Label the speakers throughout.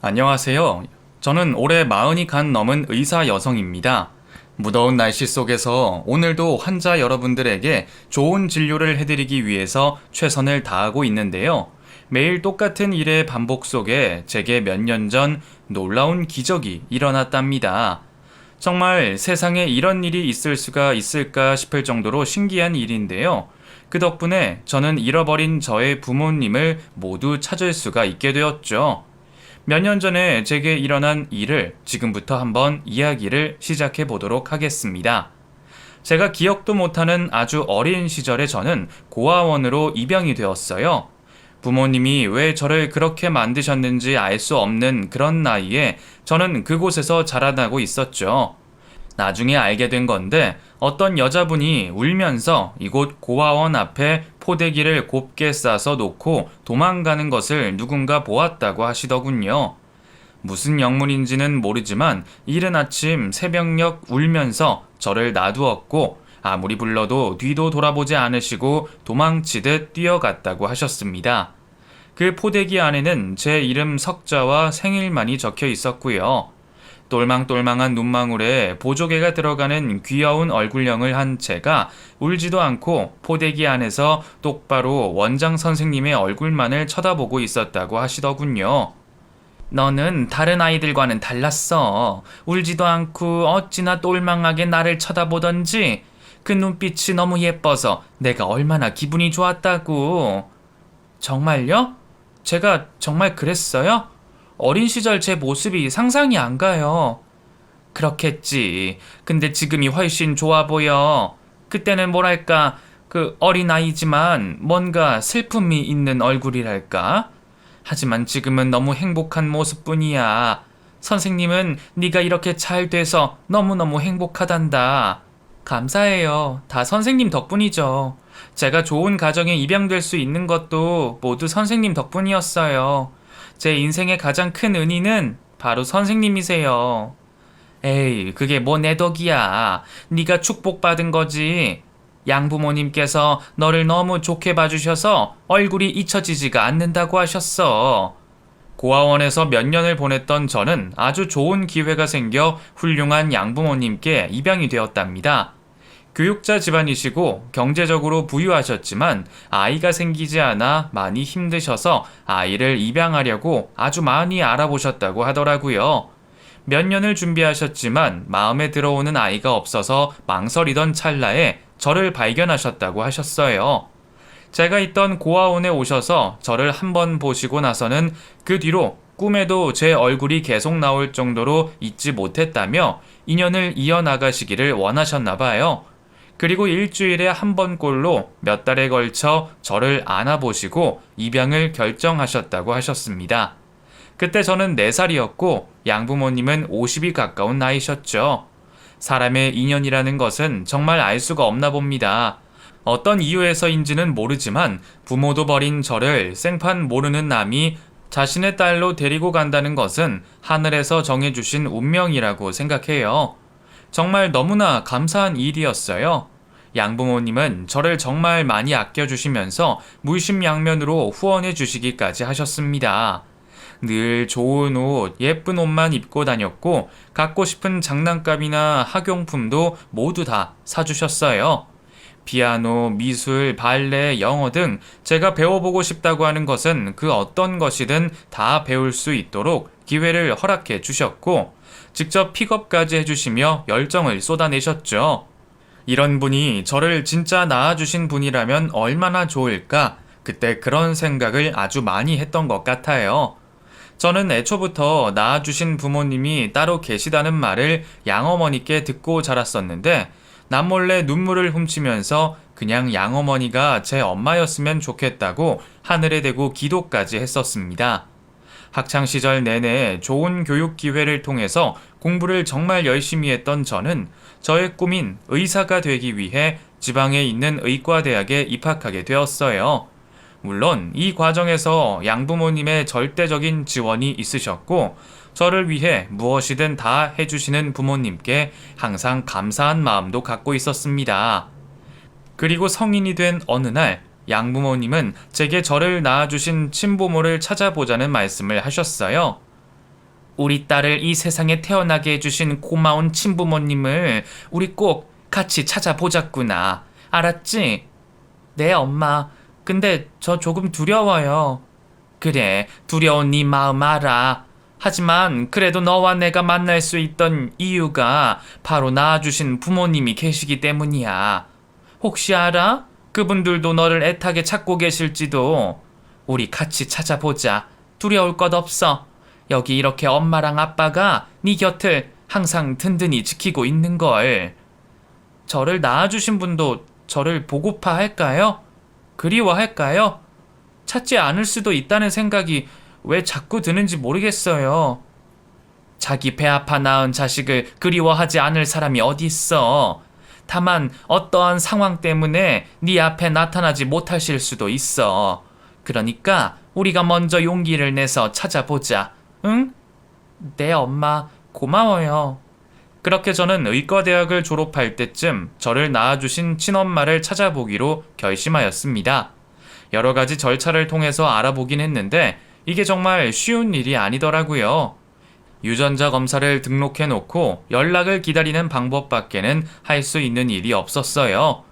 Speaker 1: 안녕하세요. 저는 올해 40이 간 넘은 의사 여성입니다. 무더운 날씨 속에서 오늘도 환자 여러분들에게 좋은 진료를 해드리기 위해서 최선을 다하고 있는데요. 매일 똑같은 일의 반복 속에 제게 몇 년 전 놀라운 기적이 일어났답니다. 정말 세상에 이런 일이 있을 수가 있을까 싶을 정도로 신기한 일인데요. 그 덕분에 저는 잃어버린 저의 부모님을 모두 찾을 수가 있게 되었죠. 몇 년 전에 제게 일어난 일을 지금부터 한번 이야기를 시작해 보도록 하겠습니다. 제가 기억도 못하는 아주 어린 시절에 저는 고아원으로 입양이 되었어요. 부모님이 왜 저를 그렇게 만드셨는지 알 수 없는 그런 나이에 저는 그곳에서 자라나고 있었죠. 나중에 알게 된 건데 어떤 여자분이 울면서 이곳 고아원 앞에 포대기를 곱게 싸서 놓고 도망가는 것을 누군가 보았다고 하시더군요. 무슨 영문인지는 모르지만 이른 아침 새벽녘 울면서 저를 놔두었고 아무리 불러도 뒤도 돌아보지 않으시고 도망치듯 뛰어갔다고 하셨습니다. 그 포대기 안에는 제 이름 석자와 생일만이 적혀 있었고요. 똘망똘망한 눈망울에 보조개가 들어가는 귀여운 얼굴형을 한 제가 울지도 않고 포대기 안에서 똑바로 원장 선생님의 얼굴만을 쳐다보고 있었다고 하시더군요. 너는 다른 아이들과는 달랐어. 울지도 않고 어찌나 똘망하게 나를 쳐다보던지. 그 눈빛이 너무 예뻐서 내가 얼마나 기분이 좋았다고. 정말요? 제가 정말 그랬어요? 어린 시절 제 모습이 상상이 안 가요. 그렇겠지. 근데 지금이 훨씬 좋아 보여. 그때는 뭐랄까, 그 어린아이지만 뭔가 슬픔이 있는 얼굴이랄까? 하지만 지금은 너무 행복한 모습뿐이야. 선생님은 네가 이렇게 잘 돼서 너무너무 행복하단다. 감사해요. 다 선생님 덕분이죠. 제가 좋은 가정에 입양될 수 있는 것도 모두 선생님 덕분이었어요. 제 인생의 가장 큰 은인은 바로 선생님이세요. 에이, 그게 뭐 내 덕이야. 네가 축복받은 거지. 양부모님께서 너를 너무 좋게 봐주셔서 얼굴이 잊혀지지가 않는다고 하셨어. 고아원에서 몇 년을 보냈던 저는 아주 좋은 기회가 생겨 훌륭한 양부모님께 입양이 되었답니다. 교육자 집안이시고 경제적으로 부유하셨지만 아이가 생기지 않아 많이 힘드셔서 아이를 입양하려고 아주 많이 알아보셨다고 하더라고요. 몇 년을 준비하셨지만 마음에 들어오는 아이가 없어서 망설이던 찰나에 저를 발견하셨다고 하셨어요. 제가 있던 고아원에 오셔서 저를 한번 보시고 나서는 그 뒤로 꿈에도 제 얼굴이 계속 나올 정도로 잊지 못했다며 인연을 이어나가시기를 원하셨나 봐요. 그리고 일주일에 한 번꼴로 몇 달에 걸쳐 저를 안아보시고 입양을 결정하셨다고 하셨습니다. 그때 저는 4살이었고 양부모님은 50이 가까운 나이셨죠. 사람의 인연이라는 것은 정말 알 수가 없나 봅니다. 어떤 이유에서인지는 모르지만 부모도 버린 저를 생판 모르는 남이 자신의 딸로 데리고 간다는 것은 하늘에서 정해주신 운명이라고 생각해요. 정말 너무나 감사한 일이었어요. 양부모님은 저를 정말 많이 아껴주시면서 물심양면으로 후원해 주시기까지 하셨습니다. 늘 좋은 옷, 예쁜 옷만 입고 다녔고 갖고 싶은 장난감이나 학용품도 모두 다 사주셨어요. 피아노, 미술, 발레, 영어 등 제가 배워보고 싶다고 하는 것은 그 어떤 것이든 다 배울 수 있도록 기회를 허락해 주셨고 직접 픽업까지 해주시며 열정을 쏟아내셨죠. 이런 분이 저를 진짜 낳아주신 분이라면 얼마나 좋을까? 그때 그런 생각을 아주 많이 했던 것 같아요. 저는 애초부터 낳아주신 부모님이 따로 계시다는 말을 양어머니께 듣고 자랐었는데 남몰래 눈물을 훔치면서 그냥 양어머니가 제 엄마였으면 좋겠다고 하늘에 대고 기도까지 했었습니다. 학창시절 내내 좋은 교육 기회를 통해서 공부를 정말 열심히 했던 저는 저의 꿈인 의사가 되기 위해 지방에 있는 의과대학에 입학하게 되었어요. 물론 이 과정에서 양부모님의 절대적인 지원이 있으셨고 저를 위해 무엇이든 다 해주시는 부모님께 항상 감사한 마음도 갖고 있었습니다. 그리고 성인이 된 어느 날 양부모님은 제게 저를 낳아주신 친부모를 찾아보자는 말씀을 하셨어요. 우리 딸을 이 세상에 태어나게 해주신 고마운 친부모님을 우리 꼭 같이 찾아보자꾸나. 알았지? 네, 엄마. 근데 저 조금 두려워요. 그래, 두려운 네 마음 알아. 하지만 그래도 너와 내가 만날 수 있던 이유가 바로 낳아주신 부모님이 계시기 때문이야. 혹시 알아? 그분들도 너를 애타게 찾고 계실지도. 우리 같이 찾아보자. 두려울 것 없어. 여기 이렇게 엄마랑 아빠가 네 곁을 항상 든든히 지키고 있는걸. 저를 낳아주신 분도 저를 보고파 할까요? 그리워할까요? 찾지 않을 수도 있다는 생각이 왜 자꾸 드는지 모르겠어요. 자기 배 아파 낳은 자식을 그리워하지 않을 사람이 어디 있어. 다만 어떠한 상황 때문에 네 앞에 나타나지 못하실 수도 있어. 그러니까 우리가 먼저 용기를 내서 찾아보자. 응? 네, 엄마. 고마워요. 그렇게 저는 의과대학을 졸업할 때쯤 저를 낳아주신 친엄마를 찾아보기로 결심하였습니다. 여러 가지 절차를 통해서 알아보긴 했는데 이게 정말 쉬운 일이 아니더라고요. 유전자 검사를 등록해 놓고 연락을 기다리는 방법밖에는 할 수 있는 일이 없었어요.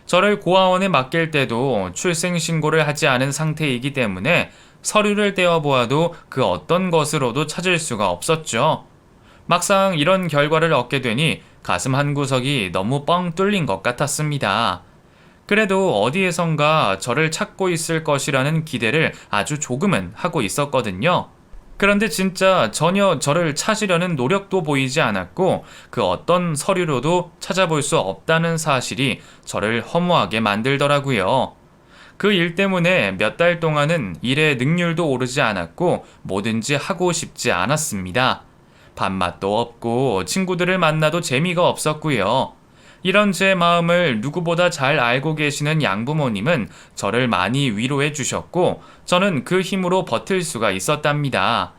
Speaker 1: 저를 고아원에 맡길 때도 출생신고를 하지 않은 상태이기 때문에 서류를 떼어보아도 그 어떤 것으로도 찾을 수가 없었죠. 막상 이런 결과를 얻게 되니 가슴 한구석이 너무 뻥 뚫린 것 같았습니다. 그래도 어디에선가 저를 찾고 있을 것이라는 기대를 아주 조금은 하고 있었거든요. 그런데 진짜 전혀 저를 찾으려는 노력도 보이지 않았고 그 어떤 서류로도 찾아볼 수 없다는 사실이 저를 허무하게 만들더라고요. 그 일 때문에 몇 달 동안은 일의 능률도 오르지 않았고 뭐든지 하고 싶지 않았습니다. 밥맛도 없고 친구들을 만나도 재미가 없었고요. 이런 제 마음을 누구보다 잘 알고 계시는 양부모님은 저를 많이 위로해 주셨고 저는 그 힘으로 버틸 수가 있었답니다.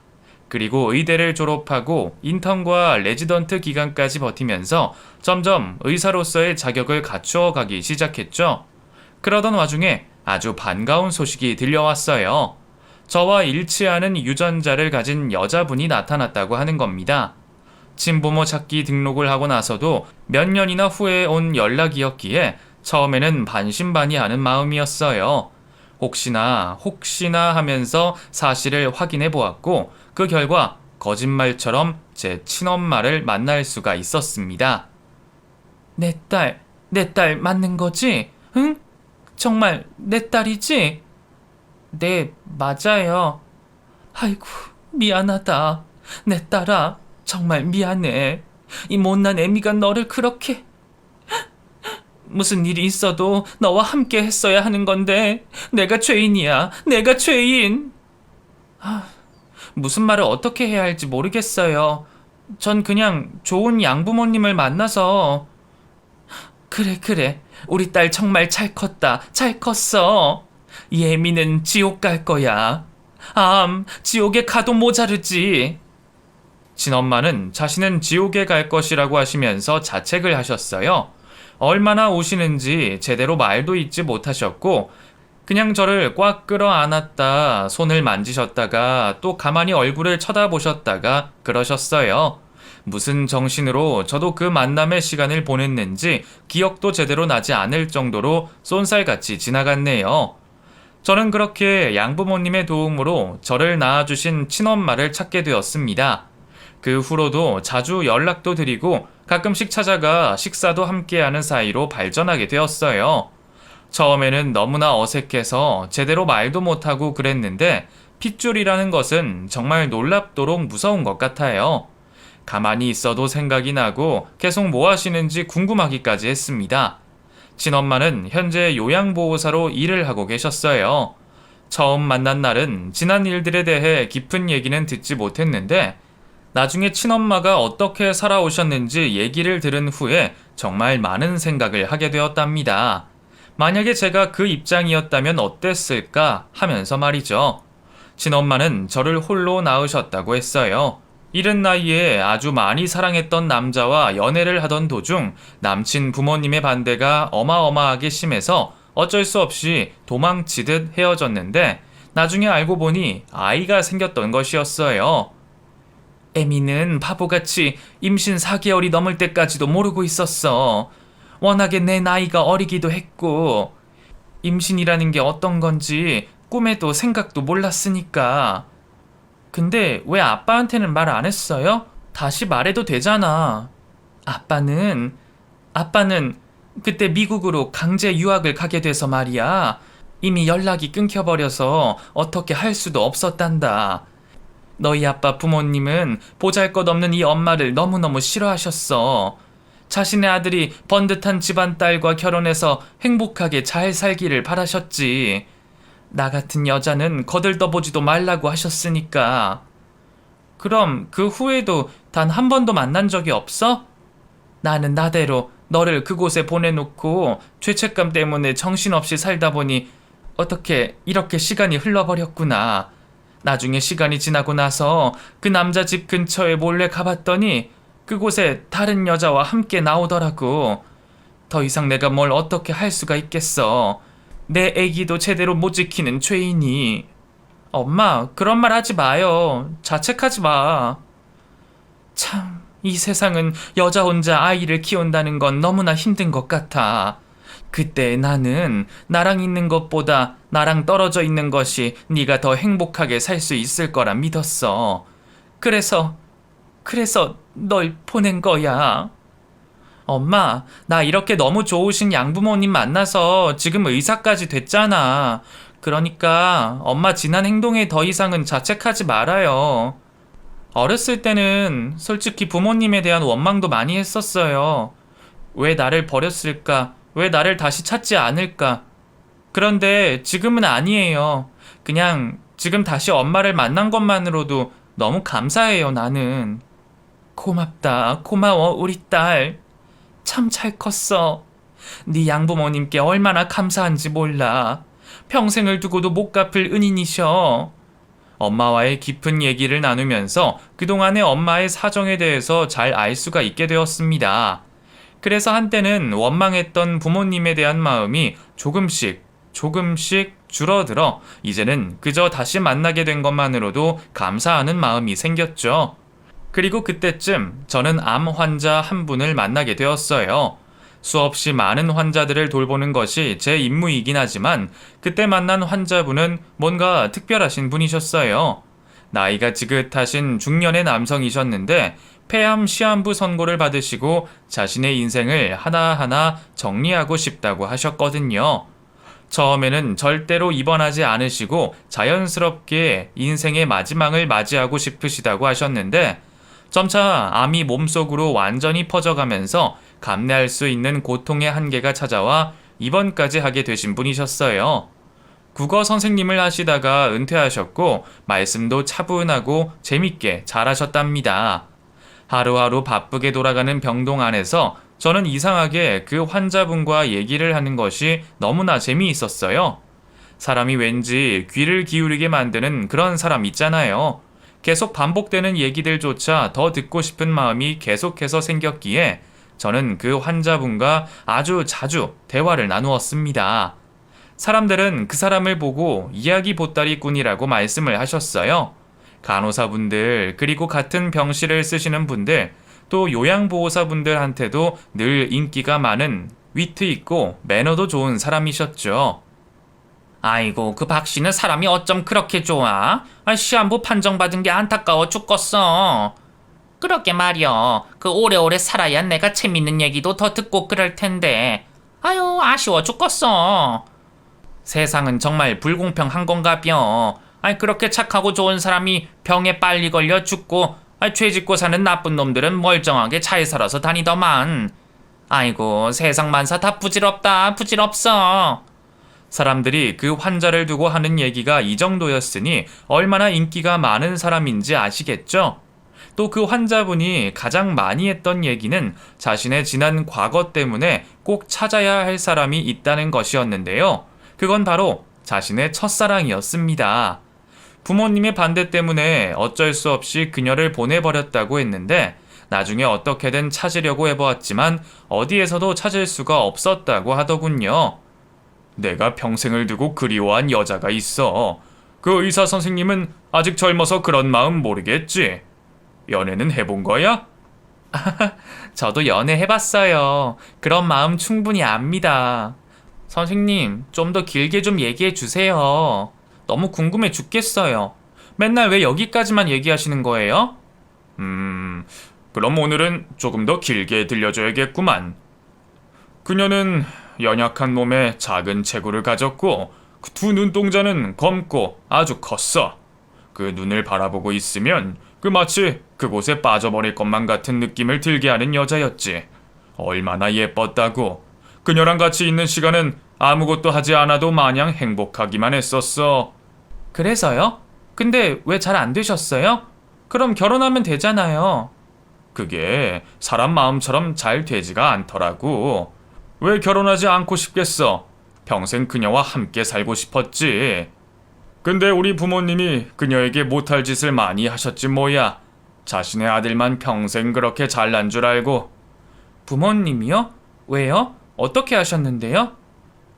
Speaker 1: 그리고 의대를 졸업하고 인턴과 레지던트 기간까지 버티면서 점점 의사로서의 자격을 갖추어 가기 시작했죠. 그러던 와중에 아주 반가운 소식이 들려왔어요. 저와 일치하는 유전자를 가진 여자분이 나타났다고 하는 겁니다. 친부모 찾기 등록을 하고 나서도 몇 년이나 후에 온 연락이었기에 처음에는 반신반의하는 마음이었어요. 혹시나 하면서 사실을 확인해 보았고 그 결과 거짓말처럼 제 친엄마를 만날 수가 있었습니다. 내 딸 맞는 거지? 응? 정말 내 딸이지? 네, 맞아요. 아이고, 미안하다. 내 딸아, 정말 미안해. 이 못난 애미가 너를 그렇게... 무슨 일이 있어도 너와 함께 했어야 하는 건데 내가 죄인이야. 내가 죄인. 무슨 말을 어떻게 해야 할지 모르겠어요. 전 그냥 좋은 양부모님을 만나서... 그래. 우리 딸 정말 잘 컸다. 잘 컸어. 예미는 지옥 갈 거야. 지옥에 가도 모자르지. 친엄마는 자신은 지옥에 갈 것이라고 하시면서 자책을 하셨어요. 얼마나 우시는지 제대로 말도 잇지 못하셨고 그냥 저를 꽉 끌어안았다 손을 만지셨다가 또 가만히 얼굴을 쳐다보셨다가 그러셨어요. 무슨 정신으로 저도 그 만남의 시간을 보냈는지 기억도 제대로 나지 않을 정도로 쏜살같이 지나갔네요. 저는 그렇게 양부모님의 도움으로 저를 낳아주신 친엄마를 찾게 되었습니다. 그 후로도 자주 연락도 드리고 가끔씩 찾아가 식사도 함께하는 사이로 발전하게 되었어요. 처음에는 너무나 어색해서 제대로 말도 못하고 그랬는데 핏줄이라는 것은 정말 놀랍도록 무서운 것 같아요. 가만히 있어도 생각이 나고 계속 뭐 하시는지 궁금하기까지 했습니다. 친엄마는 현재 요양보호사로 일을 하고 계셨어요. 처음 만난 날은 지난 일들에 대해 깊은 얘기는 듣지 못했는데 나중에 친엄마가 어떻게 살아오셨는지 얘기를 들은 후에 정말 많은 생각을 하게 되었답니다. 만약에 제가 그 입장이었다면 어땠을까 하면서 말이죠. 친엄마는 저를 홀로 낳으셨다고 했어요. 이른 나이에 아주 많이 사랑했던 남자와 연애를 하던 도중 남친 부모님의 반대가 어마어마하게 심해서 어쩔 수 없이 도망치듯 헤어졌는데 나중에 알고 보니 아이가 생겼던 것이었어요. 에미는 바보같이 임신 4개월이 넘을 때까지도 모르고 있었어. 워낙에 내 나이가 어리기도 했고, 임신이라는 게 어떤 건지 꿈에도 생각도 몰랐으니까. 근데 왜 아빠한테는 말 안 했어요? 다시 말해도 되잖아. 아빠는 그때 미국으로 강제 유학을 가게 돼서 말이야. 이미 연락이 끊겨버려서 어떻게 할 수도 없었단다. 너희 아빠 부모님은 보잘것없는 이 엄마를 너무너무 싫어하셨어. 자신의 아들이 번듯한 집안 딸과 결혼해서 행복하게 잘 살기를 바라셨지. 나 같은 여자는 거들떠보지도 말라고 하셨으니까. 그럼 그 후에도 단 한 번도 만난 적이 없어? 나는 나대로 너를 그곳에 보내놓고 죄책감 때문에 정신없이 살다 보니 어떻게 이렇게 시간이 흘러버렸구나. 나중에 시간이 지나고 나서 그 남자 집 근처에 몰래 가봤더니 그곳에 다른 여자와 함께 나오더라고. 더 이상 내가 뭘 어떻게 할 수가 있겠어. 내 애기도 제대로 못 지키는 죄인이. 엄마, 그런 말 하지 마요. 자책하지 마. 참, 이 세상은 여자 혼자 아이를 키운다는 건 너무나 힘든 것 같아. 그때 나는 나랑 있는 것보다 나랑 떨어져 있는 것이 네가 더 행복하게 살 수 있을 거라 믿었어. 그래서 널 보낸 거야. 엄마, 나 이렇게 너무 좋으신 양부모님 만나서 지금 의사까지 됐잖아. 그러니까 엄마 지난 행동에 더 이상은 자책하지 말아요. 어렸을 때는 솔직히 부모님에 대한 원망도 많이 했었어요. 왜 나를 버렸을까? 왜 나를 다시 찾지 않을까? 그런데 지금은 아니에요. 그냥 지금 다시 엄마를 만난 것만으로도 너무 감사해요, 나는. 고맙다, 고마워, 우리 딸. 참 잘 컸어. 네 양부모님께 얼마나 감사한지 몰라. 평생을 두고도 못 갚을 은인이셔. 엄마와의 깊은 얘기를 나누면서 그동안의 엄마의 사정에 대해서 잘 알 수가 있게 되었습니다. 그래서 한때는 원망했던 부모님에 대한 마음이 조금씩 줄어들어 이제는 그저 다시 만나게 된 것만으로도 감사하는 마음이 생겼죠. 그리고 그때쯤 저는 암 환자 한 분을 만나게 되었어요. 수없이 많은 환자들을 돌보는 것이 제 임무이긴 하지만 그때 만난 환자분은 뭔가 특별하신 분이셨어요. 나이가 지긋하신 중년의 남성이셨는데 폐암 시한부 선고를 받으시고 자신의 인생을 하나하나 정리하고 싶다고 하셨거든요. 처음에는 절대로 입원하지 않으시고 자연스럽게 인생의 마지막을 맞이하고 싶으시다고 하셨는데 점차 암이 몸속으로 완전히 퍼져가면서 감내할 수 있는 고통의 한계가 찾아와 입원까지 하게 되신 분이셨어요. 국어 선생님을 하시다가 은퇴하셨고 말씀도 차분하고 재밌게 잘하셨답니다. 하루하루 바쁘게 돌아가는 병동 안에서 저는 이상하게 그 환자분과 얘기를 하는 것이 너무나 재미있었어요. 사람이 왠지 귀를 기울이게 만드는 그런 사람 있잖아요. 계속 반복되는 얘기들조차 더 듣고 싶은 마음이 계속해서 생겼기에 저는 그 환자분과 아주 자주 대화를 나누었습니다. 사람들은 그 사람을 보고 이야기 보따리꾼이라고 말씀을 하셨어요. 간호사분들, 그리고 같은 병실을 쓰시는 분들, 또 요양보호사분들한테도 늘 인기가 많은 위트 있고 매너도 좋은 사람이셨죠. 아이고, 그 박 씨는 사람이 어쩜 그렇게 좋아? 시한부 판정받은 게 안타까워 죽겠어. 그러게 말이여. 그 오래오래 살아야 내가 재밌는 얘기도 더 듣고 그럴 텐데. 아유, 아쉬워 죽겠어. 세상은 정말 불공평한 건가벼. 그렇게 착하고 좋은 사람이 병에 빨리 걸려 죽고 죄 짓고 사는 나쁜 놈들은 멀쩡하게 잘 살아서 다니더만. 아이고, 세상 만사 다 부질없다, 부질없어. 사람들이 그 환자를 두고 하는 얘기가 이 정도였으니 얼마나 인기가 많은 사람인지 아시겠죠? 또 그 환자분이 가장 많이 했던 얘기는 자신의 지난 과거 때문에 꼭 찾아야 할 사람이 있다는 것이었는데요. 그건 바로 자신의 첫사랑이었습니다. 부모님의 반대 때문에 어쩔 수 없이 그녀를 보내버렸다고 했는데 나중에 어떻게든 찾으려고 해보았지만 어디에서도 찾을 수가 없었다고 하더군요. 내가 평생을 두고 그리워한 여자가 있어. 그 의사 선생님은 아직 젊어서 그런 마음 모르겠지. 연애는 해본 거야? 저도 연애 해봤어요. 그런 마음 충분히 압니다. 선생님, 좀 더 길게 좀 얘기해 주세요. 너무 궁금해 죽겠어요. 맨날 왜 여기까지만 얘기하시는 거예요? 그럼 오늘은 조금 더 길게 들려줘야겠구만. 그녀는 연약한 몸에 작은 체구를 가졌고 그 두 눈동자는 검고 아주 컸어. 그 눈을 바라보고 있으면 그 마치 그곳에 빠져버릴 것만 같은 느낌을 들게 하는 여자였지. 얼마나 예뻤다고. 그녀랑 같이 있는 시간은 아무것도 하지 않아도 마냥 행복하기만 했었어. 그래서요? 근데 왜 잘 안 되셨어요? 그럼 결혼하면 되잖아요. 그게 사람 마음처럼 잘 되지가 않더라고. 왜 결혼하지 않고 싶겠어? 평생 그녀와 함께 살고 싶었지. 근데 우리 부모님이 그녀에게 못할 짓을 많이 하셨지 뭐야. 자신의 아들만 평생 그렇게 잘난 줄 알고. 부모님이요? 왜요? 어떻게 하셨는데요?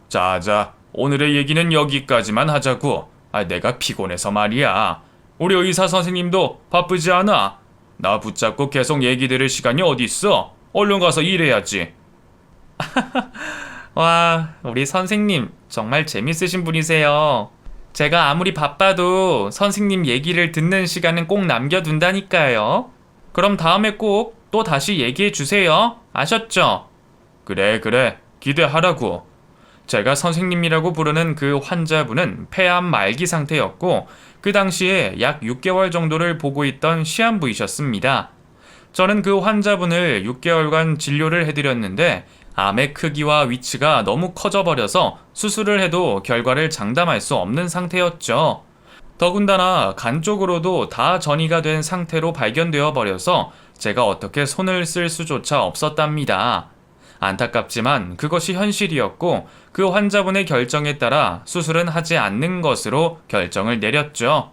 Speaker 1: 자자, 오늘의 얘기는 여기까지만 하자고. 내가 피곤해서 말이야. 우리 의사 선생님도 바쁘지 않아? 나 붙잡고 계속 얘기 들을 시간이 어딨어? 얼른 가서 일해야지. 와, 우리 선생님 정말 재밌으신 분이세요. 제가 아무리 바빠도 선생님 얘기를 듣는 시간은 꼭 남겨둔다니까요. 그럼 다음에 꼭 또 다시 얘기해 주세요. 아셨죠? 그래, 기대하라고. 제가 선생님이라고 부르는 그 환자분은 폐암 말기 상태였고 그 당시에 약 6개월 정도를 보고 있던 시한부이셨습니다. 저는 그 환자분을 6개월간 진료를 해드렸는데 암의 크기와 위치가 너무 커져버려서 수술을 해도 결과를 장담할 수 없는 상태였죠. 더군다나 간 쪽으로도 다 전이가 된 상태로 발견되어 버려서 제가 어떻게 손을 쓸 수조차 없었답니다. 안타깝지만 그것이 현실이었고 그 환자분의 결정에 따라 수술은 하지 않는 것으로 결정을 내렸죠.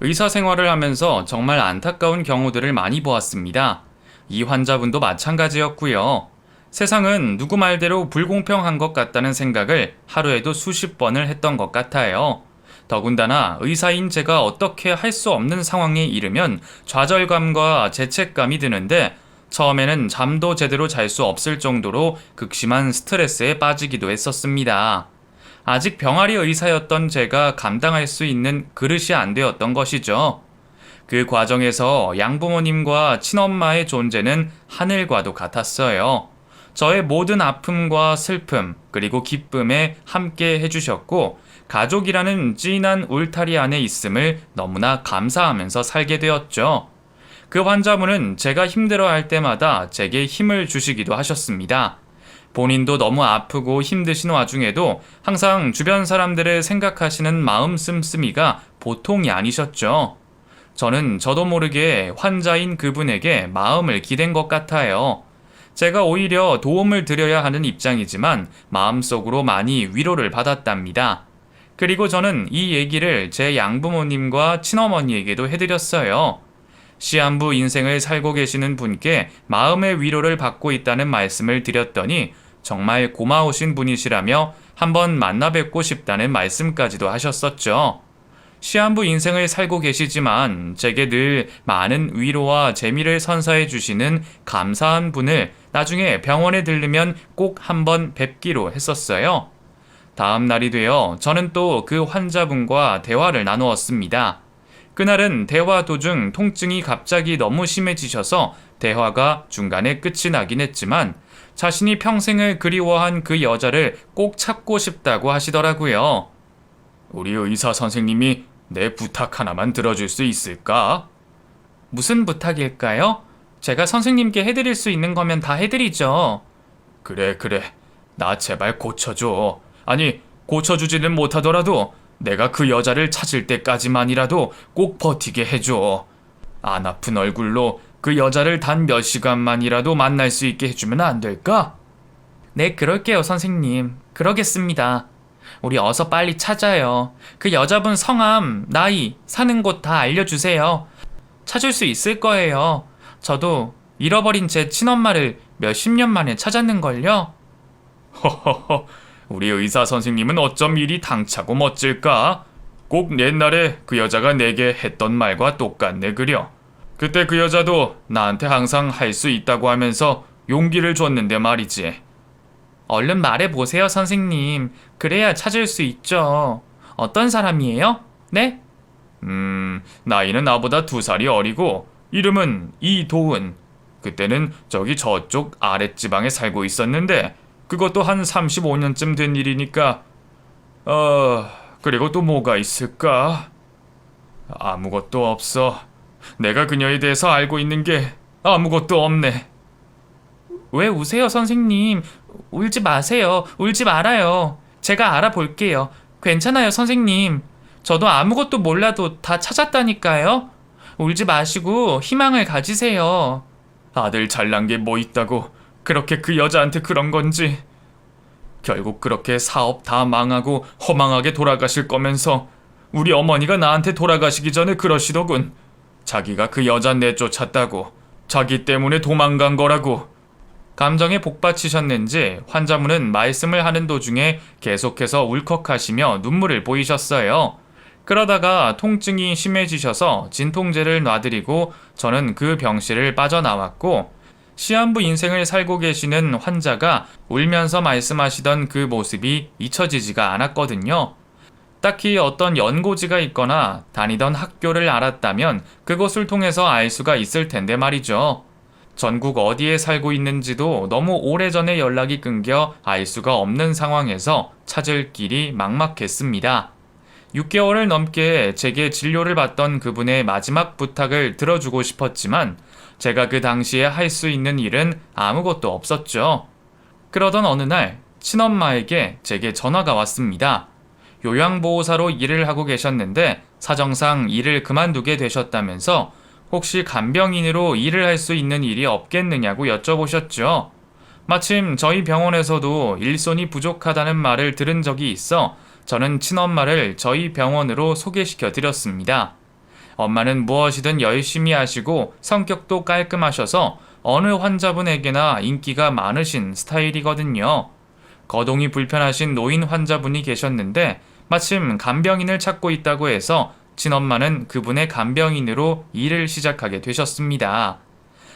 Speaker 1: 의사 생활을 하면서 정말 안타까운 경우들을 많이 보았습니다. 이 환자분도 마찬가지였고요. 세상은 누구 말대로 불공평한 것 같다는 생각을 하루에도 수십 번을 했던 것 같아요. 더군다나 의사인 제가 어떻게 할 수 없는 상황에 이르면 좌절감과 죄책감이 드는데 처음에는 잠도 제대로 잘 수 없을 정도로 극심한 스트레스에 빠지기도 했었습니다. 아직 병아리 의사였던 제가 감당할 수 있는 그릇이 안 되었던 것이죠. 그 과정에서 양부모님과 친엄마의 존재는 하늘과도 같았어요. 저의 모든 아픔과 슬픔 그리고 기쁨에 함께 해주셨고 가족이라는 진한 울타리 안에 있음을 너무나 감사하면서 살게 되었죠. 그 환자분은 제가 힘들어할 때마다 제게 힘을 주시기도 하셨습니다. 본인도 너무 아프고 힘드신 와중에도 항상 주변 사람들을 생각하시는 마음 씀씀이가 보통이 아니셨죠. 저는 저도 모르게 환자인 그분에게 마음을 기댄 것 같아요. 제가 오히려 도움을 드려야 하는 입장이지만 마음속으로 많이 위로를 받았답니다. 그리고 저는 이 얘기를 제 양부모님과 친어머니에게도 해드렸어요. 시한부 인생을 살고 계시는 분께 마음의 위로를 받고 있다는 말씀을 드렸더니 정말 고마우신 분이시라며 한번 만나 뵙고 싶다는 말씀까지도 하셨었죠. 시한부 인생을 살고 계시지만 제게 늘 많은 위로와 재미를 선사해 주시는 감사한 분을 나중에 병원에 들르면 꼭 한번 뵙기로 했었어요. 다음 날이 되어 저는 또 그 환자분과 대화를 나누었습니다. 그날은 대화 도중 통증이 갑자기 너무 심해지셔서 대화가 중간에 끝이 나긴 했지만 자신이 평생을 그리워한 그 여자를 꼭 찾고 싶다고 하시더라고요. 우리 의사 선생님이 내 부탁 하나만 들어줄 수 있을까? 무슨 부탁일까요? 제가 선생님께 해드릴 수 있는 거면 다 해드리죠. 그래. 나 제발 고쳐줘. 아니, 고쳐주지는 못하더라도 내가 그 여자를 찾을 때까지만이라도 꼭 버티게 해줘. 안 아픈 얼굴로 그 여자를 단 몇 시간만이라도 만날 수 있게 해주면 안 될까? 네, 그럴게요, 선생님. 그러겠습니다. 우리 어서 빨리 찾아요. 그 여자분 성함, 나이, 사는 곳 다 알려주세요. 찾을 수 있을 거예요. 저도 잃어버린 제 친엄마를 몇십 년 만에 찾았는걸요. 허허허, 우리 의사 선생님은 어쩜 이리 당차고 멋질까? 꼭 옛날에 그 여자가 내게 했던 말과 똑같네 그려. 그때 그 여자도 나한테 항상 할 수 있다고 하면서 용기를 줬는데 말이지. 얼른 말해보세요, 선생님. 그래야 찾을 수 있죠. 어떤 사람이에요? 네? 나이는 나보다 2살이 어리고 이름은 이도은. 그때는 저기 저쪽 아랫지방에 살고 있었는데 그것도 한 35년쯤 된 일이니까 그리고 또 뭐가 있을까? 아무것도 없어. 내가 그녀에 대해서 알고 있는 게 아무것도 없네. 왜 우세요, 선생님? 울지 마세요. 울지 말아요. 제가 알아볼게요. 괜찮아요, 선생님. 저도 아무것도 몰라도 다 찾았다니까요. 울지 마시고 희망을 가지세요. 아들 잘난 게 뭐 있다고 그렇게 그 여자한테 그런 건지. 결국 그렇게 사업 다 망하고 허망하게 돌아가실 거면서 우리 어머니가 나한테 돌아가시기 전에 그러시더군. 자기가 그 여자 내쫓았다고. 자기 때문에 도망간 거라고. 감정에 복받치셨는지 환자분은 말씀을 하는 도중에 계속해서 울컥하시며 눈물을 보이셨어요. 그러다가 통증이 심해지셔서 진통제를 놔드리고 저는 그 병실을 빠져나왔고, 시한부 인생을 살고 계시는 환자가 울면서 말씀하시던 그 모습이 잊혀지지가 않았거든요. 딱히 어떤 연고지가 있거나 다니던 학교를 알았다면 그곳을 통해서 알 수가 있을 텐데 말이죠. 전국 어디에 살고 있는지도 너무 오래전에 연락이 끊겨 알 수가 없는 상황에서 찾을 길이 막막했습니다. 6개월을 넘게 제게 진료를 받던 그분의 마지막 부탁을 들어주고 싶었지만 제가 그 당시에 할 수 있는 일은 아무것도 없었죠. 그러던 어느 날 친엄마에게 제게 전화가 왔습니다. 요양보호사로 일을 하고 계셨는데 사정상 일을 그만두게 되셨다면서 혹시 간병인으로 일을 할 수 있는 일이 없겠느냐고 여쭤보셨죠. 마침 저희 병원에서도 일손이 부족하다는 말을 들은 적이 있어 저는 친엄마를 저희 병원으로 소개시켜 드렸습니다. 엄마는 무엇이든 열심히 하시고 성격도 깔끔하셔서 어느 환자분에게나 인기가 많으신 스타일이거든요. 거동이 불편하신 노인 환자분이 계셨는데 마침 간병인을 찾고 있다고 해서 친엄마는 그분의 간병인으로 일을 시작하게 되셨습니다.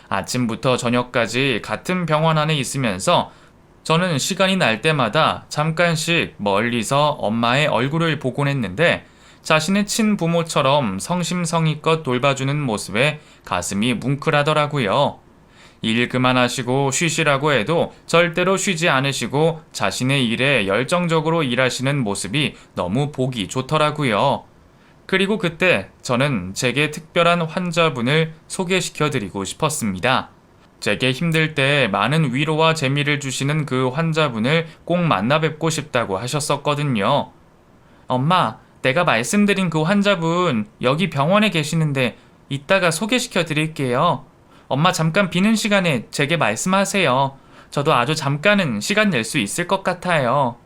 Speaker 1: 아침부터 저녁까지 같은 병원 안에 있으면서 저는 시간이 날 때마다 잠깐씩 멀리서 엄마의 얼굴을 보곤 했는데 자신의 친부모처럼 성심성의껏 돌봐주는 모습에 가슴이 뭉클하더라고요. 일 그만하시고 쉬시라고 해도 절대로 쉬지 않으시고 자신의 일에 열정적으로 일하시는 모습이 너무 보기 좋더라고요. 그리고 그때 저는 제게 특별한 환자분을 소개시켜드리고 싶었습니다. 제게 힘들 때 많은 위로와 재미를 주시는 그 환자분을 꼭 만나 뵙고 싶다고 하셨었거든요. 엄마, 내가 말씀드린 그 환자분 여기 병원에 계시는데 이따가 소개시켜 드릴게요. 엄마 잠깐 비는 시간에 제게 말씀하세요. 저도 아주 잠깐은 시간 낼 수 있을 것 같아요.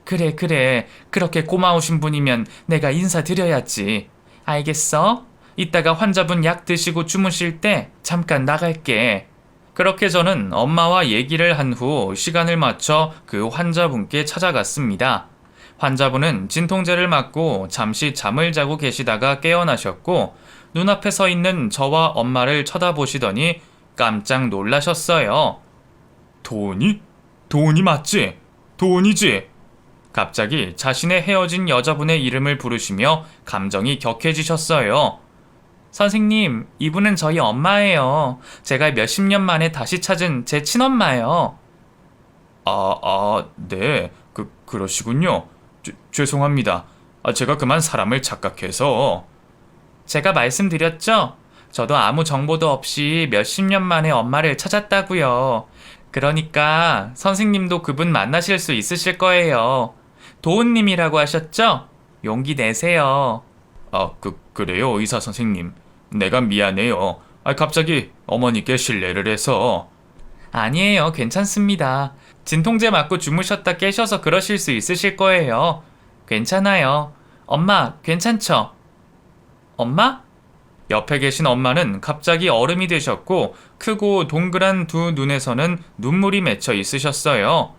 Speaker 1: 그래, 그렇게 고마우신 분이면 내가 인사드려야지. 알겠어? 이따가 환자분 약 드시고 주무실 때 잠깐 나갈게. 그렇게 저는 엄마와 얘기를 한 후 시간을 맞춰 그 환자분께 찾아갔습니다. 환자분은 진통제를 맞고 잠시 잠을 자고 계시다가 깨어나셨고 눈앞에 서 있는 저와 엄마를 쳐다보시더니 깜짝 놀라셨어요. 도은이? 도은이 맞지? 도은이지? 갑자기 자신의 헤어진 여자분의 이름을 부르시며 감정이 격해지셨어요. 선생님, 이분은 저희 엄마예요. 제가 몇십 년 만에 다시 찾은 제 친엄마예요. 네. 그러시군요. 죄송합니다. 제가 그만 사람을 착각해서. 제가 말씀드렸죠? 저도 아무 정보도 없이 몇십 년 만에 엄마를 찾았다고요. 그러니까 선생님도 그분 만나실 수 있으실 거예요. 도훈님이라고 하셨죠? 용기 내세요. 그래요, 의사 선생님. 내가 미안해요. 갑자기 어머니께 실례를 해서. 아니에요, 괜찮습니다. 진통제 맞고 주무셨다 깨셔서 그러실 수 있으실 거예요. 괜찮아요. 엄마, 괜찮죠? 엄마? 옆에 계신 엄마는 갑자기 얼음이 되셨고 크고 동그란 두 눈에서는 눈물이 맺혀 있으셨어요.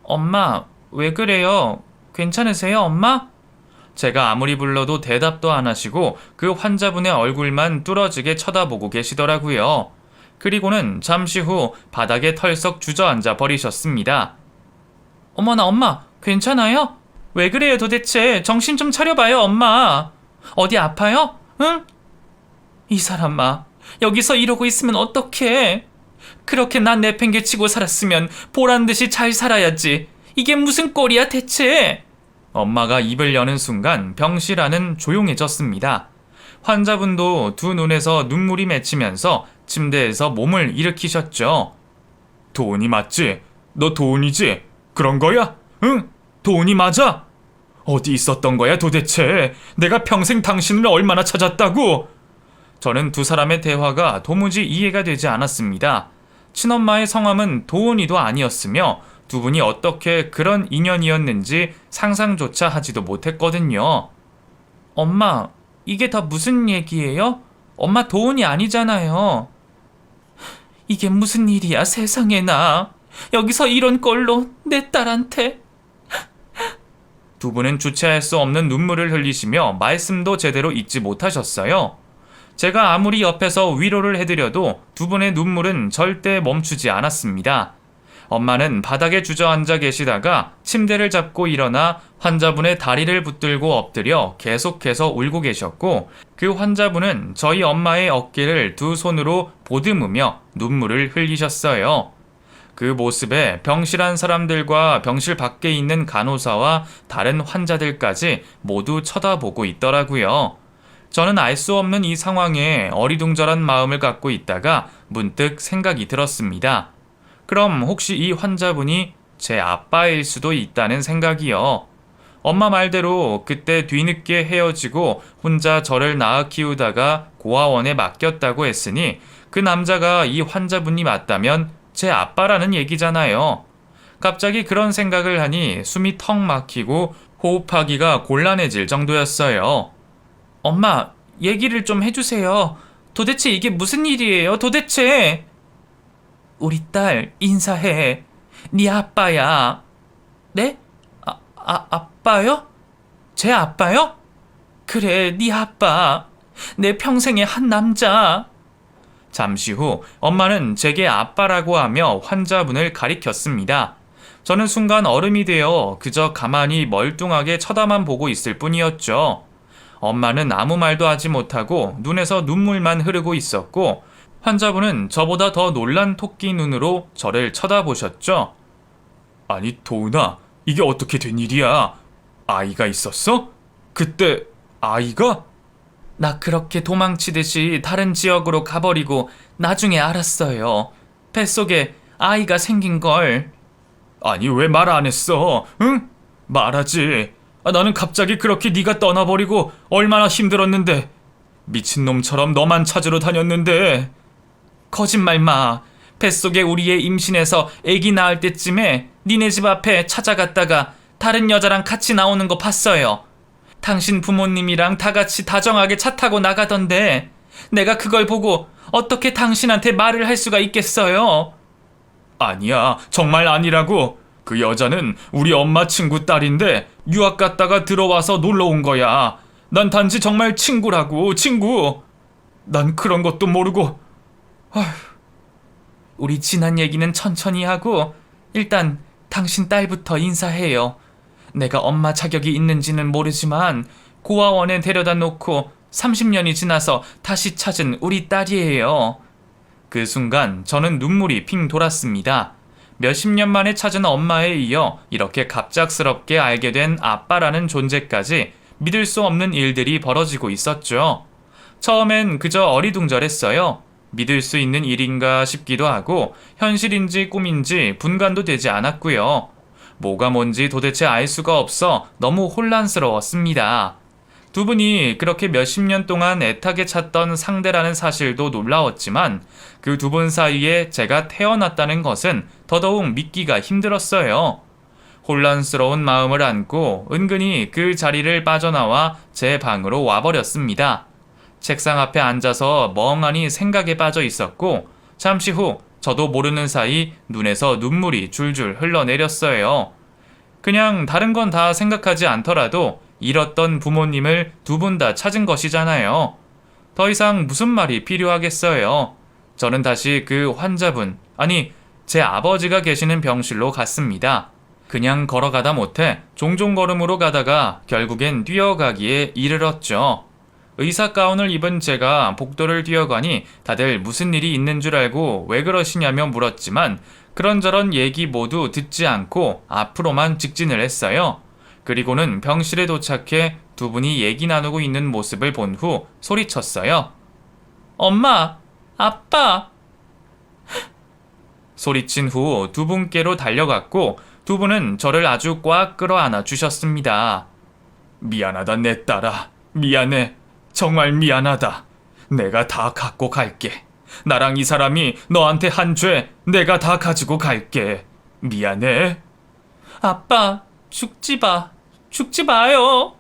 Speaker 1: 엄마, 왜 그래요? 괜찮으세요, 엄마? 제가 아무리 불러도 대답도 안 하시고 그 환자분의 얼굴만 뚫어지게 쳐다보고 계시더라고요. 그리고는 잠시 후 바닥에 털썩 주저앉아 버리셨습니다. 어머나 엄마, 괜찮아요? 왜 그래요 도대체? 정신 좀 차려봐요 엄마. 어디 아파요? 응? 이 사람아, 여기서 이러고 있으면 어떡해? 그렇게 난 내팽개치고 살았으면 보란듯이 잘 살아야지. 이게 무슨 꼴이야 대체? 엄마가 입을 여는 순간 병실 안은 조용해졌습니다. 환자분도 두 눈에서 눈물이 맺히면서 침대에서 몸을 일으키셨죠. 도훈이 맞지? 너 도훈이지? 그런 거야? 응? 도훈이 맞아? 어디 있었던 거야 도대체? 내가 평생 당신을 얼마나 찾았다고? 저는 두 사람의 대화가 도무지 이해가 되지 않았습니다. 친엄마의 성함은 도훈이도 아니었으며 두 분이 어떻게 그런 인연이었는지 상상조차 하지도 못했거든요. 엄마, 이게 다 무슨 얘기예요? 엄마 도훈이 아니잖아요. 이게 무슨 일이야 세상에나. 여기서 이런 꼴로 내 딸한테. 두 분은 주체할 수 없는 눈물을 흘리시며 말씀도 제대로 잇지 못하셨어요. 제가 아무리 옆에서 위로를 해드려도 두 분의 눈물은 절대 멈추지 않았습니다. 엄마는 바닥에 주저앉아 계시다가 침대를 잡고 일어나 환자분의 다리를 붙들고 엎드려 계속해서 울고 계셨고, 그 환자분은 저희 엄마의 어깨를 두 손으로 보듬으며 눈물을 흘리셨어요. 그 모습에 병실 안 사람들과 병실 밖에 있는 간호사와 다른 환자들까지 모두 쳐다보고 있더라고요. 저는 알 수 없는 이 상황에 어리둥절한 마음을 갖고 있다가 문득 생각이 들었습니다. 그럼 혹시 이 환자분이 제 아빠일 수도 있다는 생각이요. 엄마 말대로 그때 뒤늦게 헤어지고 혼자 저를 낳아 키우다가 고아원에 맡겼다고 했으니 그 남자가 이 환자분이 맞다면 제 아빠라는 얘기잖아요. 갑자기 그런 생각을 하니 숨이 턱 막히고 호흡하기가 곤란해질 정도였어요. 엄마, 얘기를 좀 해주세요. 도대체 이게 무슨 일이에요, 도대체? 우리 딸 인사해. 네 아빠야. 네? 아빠요? 제 아빠요? 그래, 네 아빠. 내 평생의 한 남자. 잠시 후 엄마는 제게 아빠라고 하며 환자분을 가리켰습니다. 저는 순간 얼음이 되어 그저 가만히 멀뚱하게 쳐다만 보고 있을 뿐이었죠. 엄마는 아무 말도 하지 못하고 눈에서 눈물만 흐르고 있었고, 환자분은 저보다 더 놀란 토끼 눈으로 저를 쳐다보셨죠. 아니 도훈아, 이게 어떻게 된 일이야? 아이가 있었어? 그때 아이가? 나 그렇게 도망치듯이 다른 지역으로 가버리고 나중에 알았어요. 뱃속에 아이가 생긴 걸. 아니 왜 말 안 했어? 응? 말하지. 나는 갑자기 그렇게 네가 떠나버리고 얼마나 힘들었는데. 미친놈처럼 너만 찾으러 다녔는데. 거짓말 마. 뱃속에 우리 애 임신해서 애기 낳을 때쯤에 니네 집 앞에 찾아갔다가 다른 여자랑 같이 나오는 거 봤어요. 당신 부모님이랑 다 같이 다정하게 차 타고 나가던데 내가 그걸 보고 어떻게 당신한테 말을 할 수가 있겠어요? 아니야, 정말 아니라고. 그 여자는 우리 엄마 친구 딸인데 유학 갔다가 들어와서 놀러 온 거야. 난 단지 정말 친구라고, 친구. 난 그런 것도 모르고. 아휴. 우리 지난 얘기는 천천히 하고 일단 당신 딸부터 인사해요. 내가 엄마 자격이 있는지는 모르지만 고아원에 데려다 놓고 30년이 지나서 다시 찾은 우리 딸이에요. 그 순간 저는 눈물이 핑 돌았습니다. 몇십 년 만에 찾은 엄마에 이어 이렇게 갑작스럽게 알게 된 아빠라는 존재까지 믿을 수 없는 일들이 벌어지고 있었죠. 처음엔 그저 어리둥절했어요. 믿을 수 있는 일인가 싶기도 하고 현실인지 꿈인지 분간도 되지 않았고요. 뭐가 뭔지 도대체 알 수가 없어 너무 혼란스러웠습니다. 두 분이 그렇게 몇십 년 동안 애타게 찾던 상대라는 사실도 놀라웠지만 그 두 분 사이에 제가 태어났다는 것은 더더욱 믿기가 힘들었어요. 혼란스러운 마음을 안고 은근히 그 자리를 빠져나와 제 방으로 와버렸습니다. 책상 앞에 앉아서 멍하니 생각에 빠져 있었고 잠시 후 저도 모르는 사이 눈에서 눈물이 줄줄 흘러내렸어요. 그냥 다른 건 다 생각하지 않더라도 잃었던 부모님을 두 분 다 찾은 것이잖아요. 더 이상 무슨 말이 필요하겠어요. 저는 다시 그 환자분, 아니, 제 아버지가 계시는 병실로 갔습니다. 그냥 걸어가다 못해 종종 걸음으로 가다가 결국엔 뛰어가기에 이르렀죠. 의사 가운을 입은 제가 복도를 뛰어가니 다들 무슨 일이 있는 줄 알고 왜 그러시냐며 물었지만 그런저런 얘기 모두 듣지 않고 앞으로만 직진을 했어요. 그리고는 병실에 도착해 두 분이 얘기 나누고 있는 모습을 본 후 소리쳤어요. 엄마! 아빠! 소리친 후 두 분께로 달려갔고 두 분은 저를 아주 꽉 끌어안아 주셨습니다. 미안하다 내 딸아. 미안해. 정말 미안하다. 내가 다 갖고 갈게. 나랑 이 사람이 너한테 한 죄 내가 다 가지고 갈게. 미안해. 아빠, 죽지 마. 죽지 마요.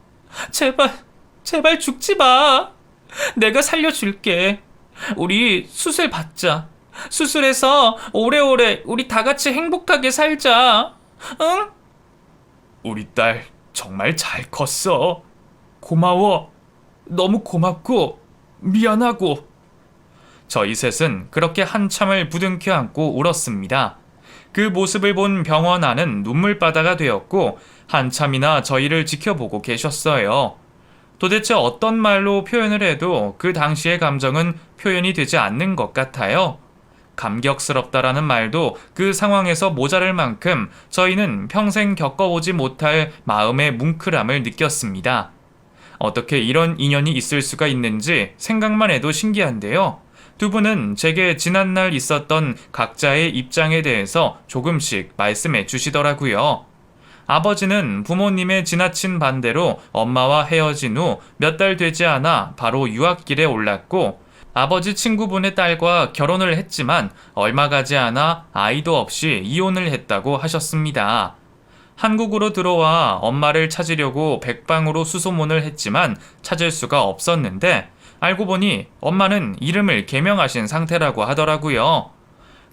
Speaker 1: 제발 죽지 마. 내가 살려줄게. 우리 수술 받자. 수술해서 오래오래 우리 다 같이 행복하게 살자. 응? 우리 딸 정말 잘 컸어. 고마워. 너무 고맙고 미안하고. 저희 셋은 그렇게 한참을 부둥켜 안고 울었습니다. 그 모습을 본 병원 안은 눈물바다가 되었고 한참이나 저희를 지켜보고 계셨어요. 도대체 어떤 말로 표현을 해도 그 당시의 감정은 표현이 되지 않는 것 같아요. 감격스럽다라는 말도 그 상황에서 모자랄 만큼 저희는 평생 겪어보지 못할 마음의 뭉클함을 느꼈습니다. 어떻게 이런 인연이 있을 수가 있는지 생각만 해도 신기한데요. 두 분은 제게 지난날 있었던 각자의 입장에 대해서 조금씩 말씀해 주시더라고요. 아버지는 부모님의 지나친 반대로 엄마와 헤어진 후 몇 달 되지 않아 바로 유학길에 올랐고 아버지 친구분의 딸과 결혼을 했지만 얼마 가지 않아 아이도 없이 이혼을 했다고 하셨습니다. 한국으로 들어와 엄마를 찾으려고 백방으로 수소문을 했지만 찾을 수가 없었는데 알고 보니 엄마는 이름을 개명하신 상태라고 하더라고요.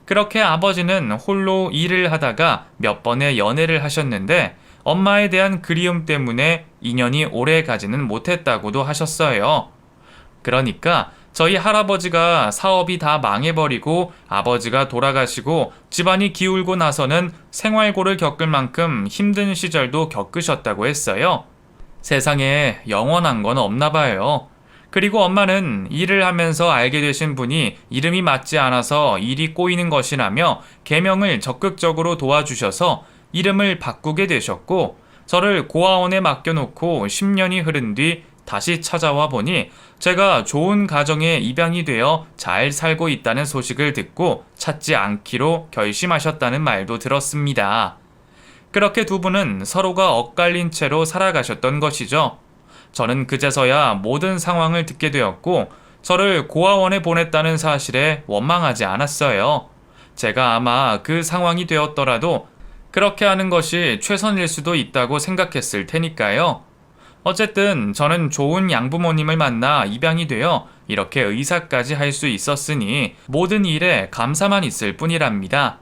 Speaker 1: 그렇게 아버지는 홀로 일을 하다가 몇 번의 연애를 하셨는데 엄마에 대한 그리움 때문에 인연이 오래 가지는 못했다고도 하셨어요. 그러니까 저희 할아버지가 사업이 다 망해버리고 아버지가 돌아가시고 집안이 기울고 나서는 생활고를 겪을 만큼 힘든 시절도 겪으셨다고 했어요. 세상에 영원한 건 없나 봐요. 그리고 엄마는 일을 하면서 알게 되신 분이 이름이 맞지 않아서 일이 꼬이는 것이라며 개명을 적극적으로 도와주셔서 이름을 바꾸게 되셨고 저를 고아원에 맡겨놓고 10년이 흐른 뒤 다시 찾아와 보니 제가 좋은 가정에 입양이 되어 잘 살고 있다는 소식을 듣고 찾지 않기로 결심하셨다는 말도 들었습니다. 그렇게 두 분은 서로가 엇갈린 채로 살아가셨던 것이죠. 저는 그제서야 모든 상황을 듣게 되었고 저를 고아원에 보냈다는 사실에 원망하지 않았어요. 제가 아마 그 상황이 되었더라도 그렇게 하는 것이 최선일 수도 있다고 생각했을 테니까요. 어쨌든 저는 좋은 양부모님을 만나 입양이 되어 이렇게 의사까지 할 수 있었으니 모든 일에 감사만 있을 뿐이랍니다.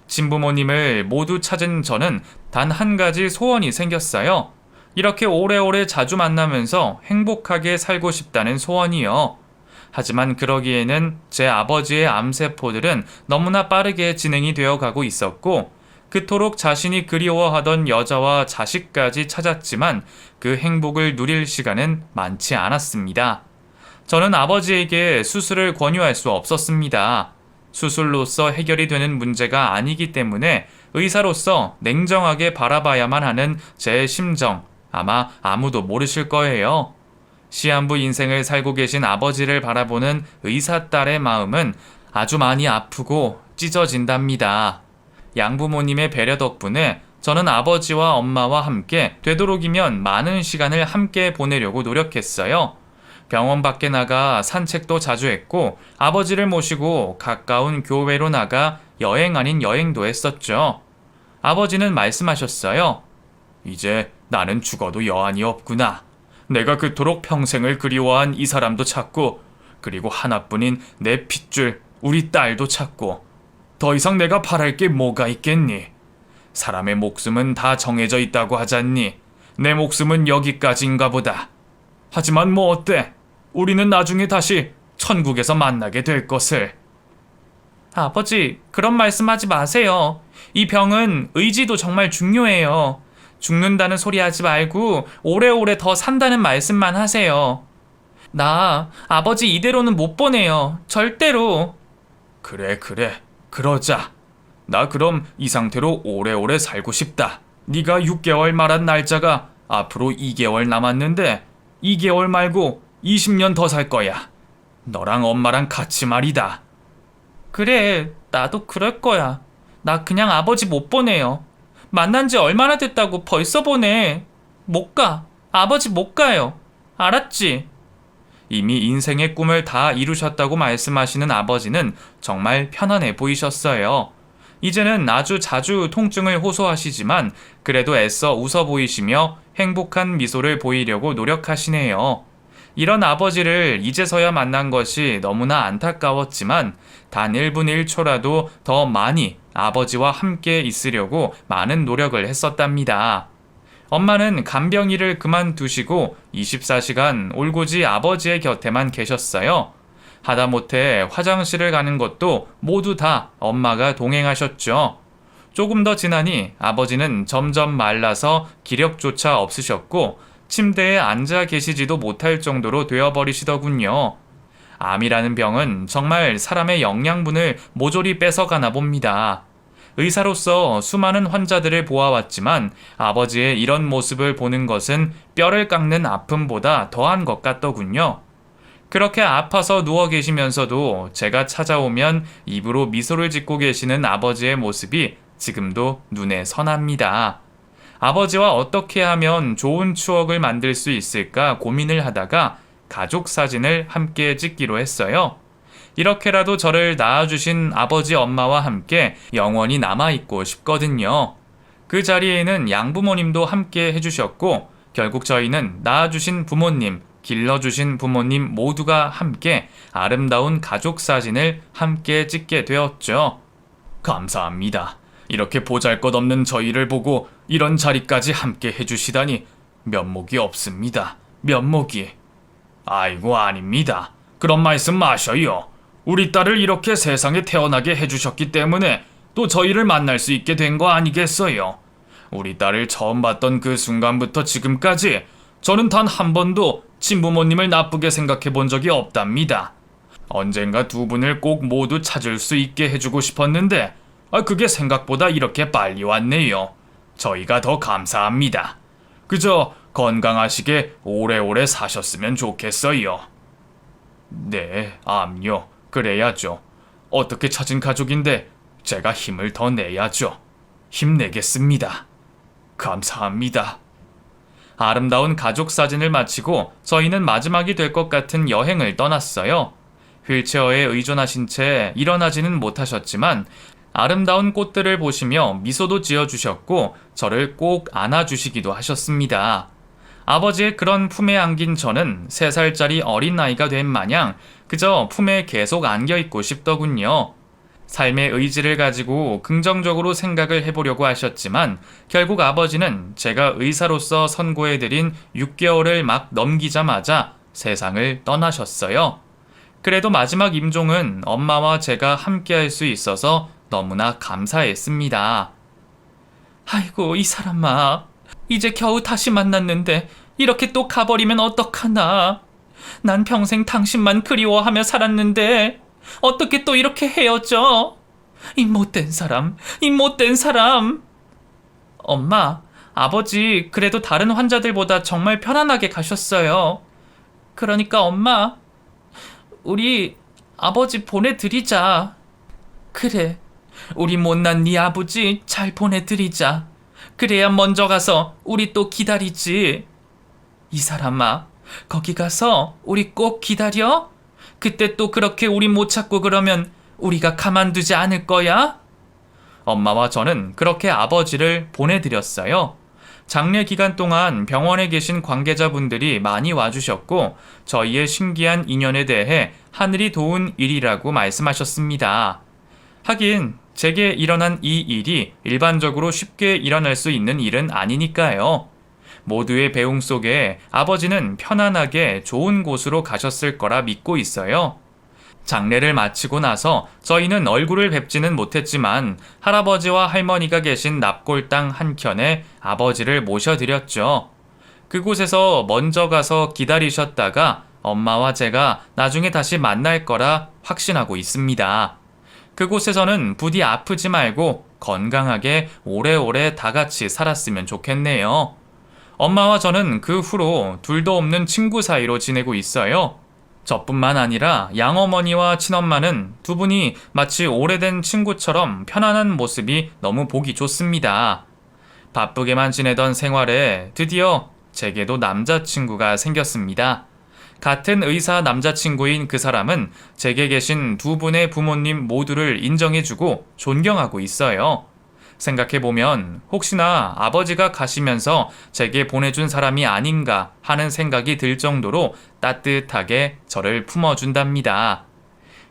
Speaker 1: 친부모님을 모두 찾은 저는 단 한 가지 소원이 생겼어요. 이렇게 오래오래 자주 만나면서 행복하게 살고 싶다는 소원이요. 하지만 그러기에는 제 아버지의 암세포들은 너무나 빠르게 진행이 되어 가고 있었고 그토록 자신이 그리워하던 여자와 자식까지 찾았지만 그 행복을 누릴 시간은 많지 않았습니다. 저는 아버지에게 수술을 권유할 수 없었습니다. 수술로서 해결이 되는 문제가 아니기 때문에 의사로서 냉정하게 바라봐야만 하는 제 심정, 아마 아무도 모르실 거예요. 시한부 인생을 살고 계신 아버지를 바라보는 의사 딸의 마음은 아주 많이 아프고 찢어진답니다. 양부모님의 배려 덕분에 저는 아버지와 엄마와 함께 되도록이면 많은 시간을 함께 보내려고 노력했어요. 병원 밖에 나가 산책도 자주 했고 아버지를 모시고 가까운 교회로 나가 여행 아닌 여행도 했었죠. 아버지는 말씀하셨어요. 이제 나는 죽어도 여한이 없구나. 내가 그토록 평생을 그리워한 이 사람도 찾고 그리고 하나뿐인 내 핏줄 우리 딸도 찾고 더 이상 내가 바랄 게 뭐가 있겠니? 사람의 목숨은 다 정해져 있다고 하잖니. 내 목숨은 여기까지인가 보다. 하지만 뭐 어때? 우리는 나중에 다시 천국에서 만나게 될 것을. 아버지, 그런 말씀하지 마세요. 이 병은 의지도 정말 중요해요. 죽는다는 소리 하지 말고 오래오래 더 산다는 말씀만 하세요. 나 아버지 이대로는 못 보내요. 절대로. 그래, 그러자. 나 그럼 이 상태로 오래오래 살고 싶다. 네가 6개월 말한 날짜가 앞으로 2개월 남았는데 2개월 말고 20년 더 살 거야. 너랑 엄마랑 같이 말이다. 그래, 나도 그럴 거야. 나 그냥 아버지 못 보내요. 만난 지 얼마나 됐다고 벌써 보내. 못 가. 아버지 못 가요. 알았지? 이미 인생의 꿈을 다 이루셨다고 말씀하시는 아버지는 정말 편안해 보이셨어요. 이제는 아주 자주 통증을 호소하시지만 그래도 애써 웃어 보이시며 행복한 미소를 보이려고 노력하시네요. 이런 아버지를 이제서야 만난 것이 너무나 안타까웠지만 단 1분 1초라도 더 많이 아버지와 함께 있으려고 많은 노력을 했었답니다. 엄마는 간병일을 그만두시고 24시간 올고지 아버지의 곁에만 계셨어요. 하다못해 화장실을 가는 것도 모두 다 엄마가 동행하셨죠. 조금 더 지나니 아버지는 점점 말라서 기력조차 없으셨고 침대에 앉아 계시지도 못할 정도로 되어버리시더군요. 암이라는 병은 정말 사람의 영양분을 모조리 뺏어가나 봅니다. 의사로서 수많은 환자들을 보아왔지만 아버지의 이런 모습을 보는 것은 뼈를 깎는 아픔보다 더한 것 같더군요. 그렇게 아파서 누워 계시면서도 제가 찾아오면 입으로 미소를 짓고 계시는 아버지의 모습이 지금도 눈에 선합니다. 아버지와 어떻게 하면 좋은 추억을 만들 수 있을까 고민을 하다가 가족 사진을 함께 찍기로 했어요. 이렇게라도 저를 낳아주신 아버지 엄마와 함께 영원히 남아있고 싶거든요. 그 자리에는 양부모님도 함께 해주셨고 결국 저희는 낳아주신 부모님, 길러주신 부모님 모두가 함께 아름다운 가족 사진을 함께 찍게 되었죠. 감사합니다. 이렇게 보잘것없는 저희를 보고 이런 자리까지 함께 해주시다니 면목이 없습니다. 면목이. 아이고 아닙니다. 그런 말씀 마셔요. 우리 딸을 이렇게 세상에 태어나게 해주셨기 때문에 또 저희를 만날 수 있게 된 거 아니겠어요? 우리 딸을 처음 봤던 그 순간부터 지금까지 저는 단 한 번도 친부모님을 나쁘게 생각해 본 적이 없답니다. 언젠가 두 분을 꼭 모두 찾을 수 있게 해주고 싶었는데 그게 생각보다 이렇게 빨리 왔네요. 저희가 더 감사합니다. 그저 건강하시게 오래오래 사셨으면 좋겠어요. 네, 암요. 그래야죠. 어떻게 찾은 가족인데 제가 힘을 더 내야죠. 힘내겠습니다. 감사합니다. 아름다운 가족 사진을 마치고 저희는 마지막이 될 것 같은 여행을 떠났어요. 휠체어에 의존하신 채 일어나지는 못하셨지만 아름다운 꽃들을 보시며 미소도 지어주셨고 저를 꼭 안아주시기도 하셨습니다. 아버지의 그런 품에 안긴 저는 3살짜리 어린아이가 된 마냥 그저 품에 계속 안겨있고 싶더군요. 삶의 의지를 가지고 긍정적으로 생각을 해보려고 하셨지만 결국 아버지는 제가 의사로서 선고해드린 6개월을 막 넘기자마자 세상을 떠나셨어요. 그래도 마지막 임종은 엄마와 제가 함께 할 수 있어서 너무나 감사했습니다. 아이고 이 사람아, 이제 겨우 다시 만났는데 이렇게 또 가버리면 어떡하나. 난 평생 당신만 그리워하며 살았는데 어떻게 또 이렇게 헤어져? 이 못된 사람, 이 못된 사람. 엄마, 아버지 그래도 다른 환자들보다 정말 편안하게 가셨어요. 그러니까 엄마, 우리 아버지 보내드리자. 그래, 우리 못난 네 아버지 잘 보내드리자. 그래야 먼저 가서 우리 또 기다리지. 이 사람아, 거기 가서 우리 꼭 기다려? 그때 또 그렇게 우리 못 찾고 그러면 우리가 가만두지 않을 거야? 엄마와 저는 그렇게 아버지를 보내드렸어요. 장례 기간 동안 병원에 계신 관계자분들이 많이 와주셨고 저희의 신기한 인연에 대해 하늘이 도운 일이라고 말씀하셨습니다. 하긴 제게 일어난 이 일이 일반적으로 쉽게 일어날 수 있는 일은 아니니까요. 모두의 배웅 속에 아버지는 편안하게 좋은 곳으로 가셨을 거라 믿고 있어요. 장례를 마치고 나서 저희는 얼굴을 뵙지는 못했지만 할아버지와 할머니가 계신 납골당 한켠에 아버지를 모셔드렸죠. 그곳에서 먼저 가서 기다리셨다가 엄마와 제가 나중에 다시 만날 거라 확신하고 있습니다. 그곳에서는 부디 아프지 말고 건강하게 오래오래 다 같이 살았으면 좋겠네요. 엄마와 저는 그 후로 둘도 없는 친구 사이로 지내고 있어요. 저뿐만 아니라 양어머니와 친엄마는 두 분이 마치 오래된 친구처럼 편안한 모습이 너무 보기 좋습니다. 바쁘게만 지내던 생활에 드디어 제게도 남자친구가 생겼습니다. 같은 의사 남자친구인 그 사람은 제게 계신 두 분의 부모님 모두를 인정해주고 존경하고 있어요. 생각해보면 혹시나 아버지가 가시면서 제게 보내준 사람이 아닌가 하는 생각이 들 정도로 따뜻하게 저를 품어준답니다.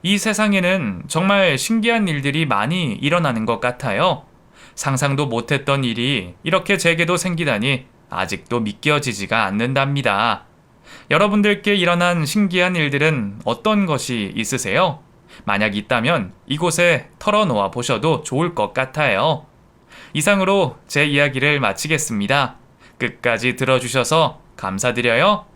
Speaker 1: 이 세상에는 정말 신기한 일들이 많이 일어나는 것 같아요. 상상도 못했던 일이 이렇게 제게도 생기다니 아직도 믿겨지지가 않는답니다. 여러분들께 일어난 신기한 일들은 어떤 것이 있으세요? 만약 있다면 이곳에 털어놓아 보셔도 좋을 것 같아요. 이상으로 제 이야기를 마치겠습니다. 끝까지 들어주셔서 감사드려요.